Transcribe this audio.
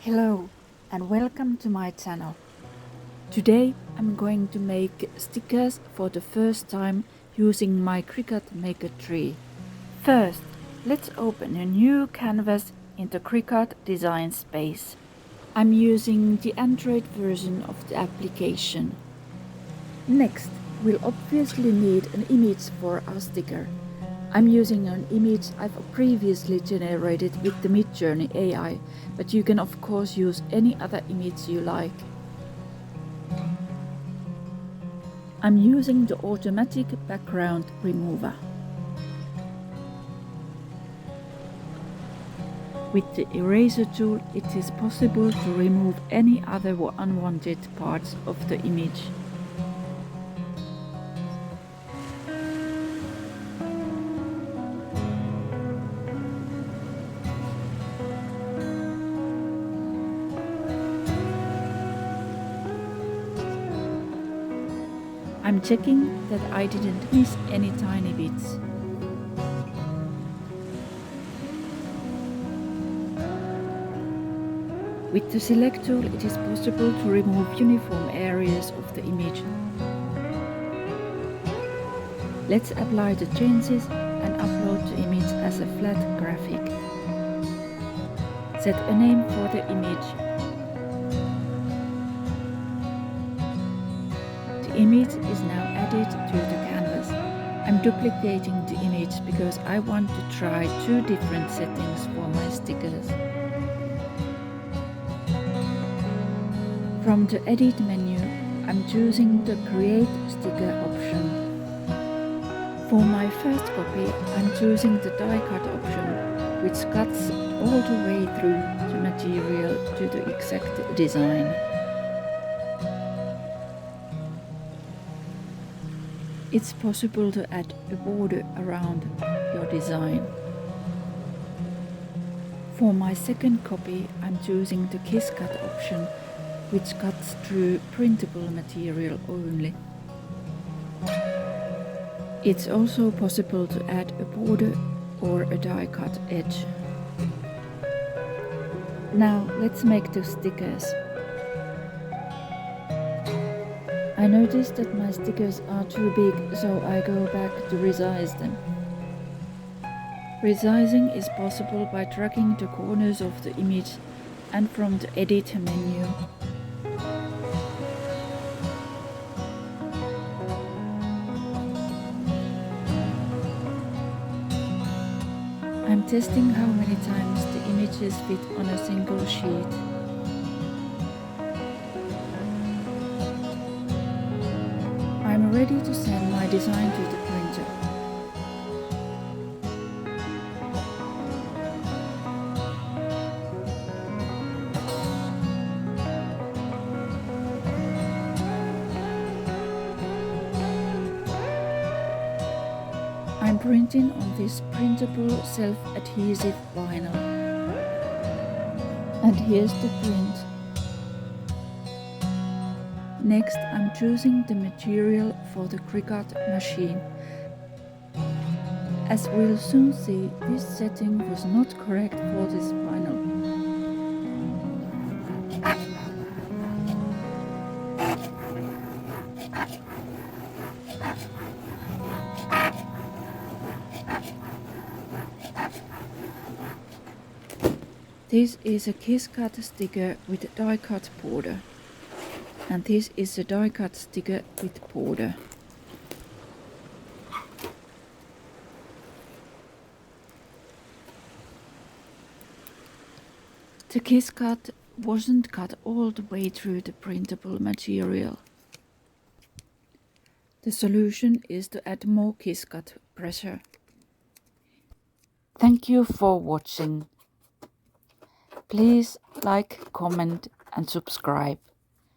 Hello and welcome to my channel. Today I'm going to make stickers for the first time using my Cricut Maker 3. First, let's open a new canvas in the Cricut design space. I'm using the Android version of the application. Next, we'll obviously need an image for our sticker. I'm using an image I've previously generated with the Midjourney AI, but you can of course use any other image you like. I'm using the automatic background remover. With the eraser tool, it is possible to remove any other unwanted parts of the image. I'm checking that I didn't miss any tiny bits. With the select tool, it is possible to remove uniform areas of the image. Let's apply the changes and upload the image as a flat graphic. Set a name for the image. The image is now added to the canvas. I'm duplicating the image because I want to try two different settings for my stickers. From the Edit menu, I'm choosing the Create Sticker option. For my first copy, I'm choosing the die cut option, which cuts all the way through the material to the exact design. It's possible to add a border around your design. For my second copy, I'm choosing the Kiss Cut option, which cuts through printable material only. It's also possible to add a border or a die cut edge. Now let's make the stickers. I noticed that my stickers are too big, so I go back to resize them. Resizing is possible by dragging the corners of the image and from the Edit menu. I'm testing how many times the images fit on a single sheet. I'm ready to send my design to the printer. I'm printing on this printable self-adhesive vinyl. And here's the print. Next, I'm choosing the material for the Cricut machine. As we'll soon see, this setting was not correct for this vinyl. This is a Kiss Cut sticker with a die cut border. And this is a die cut sticker with border. The Kiss Cut wasn't cut all the way through the printable material. The solution is to add more Kiss Cut pressure. Thank you for watching. Please like, comment and subscribe.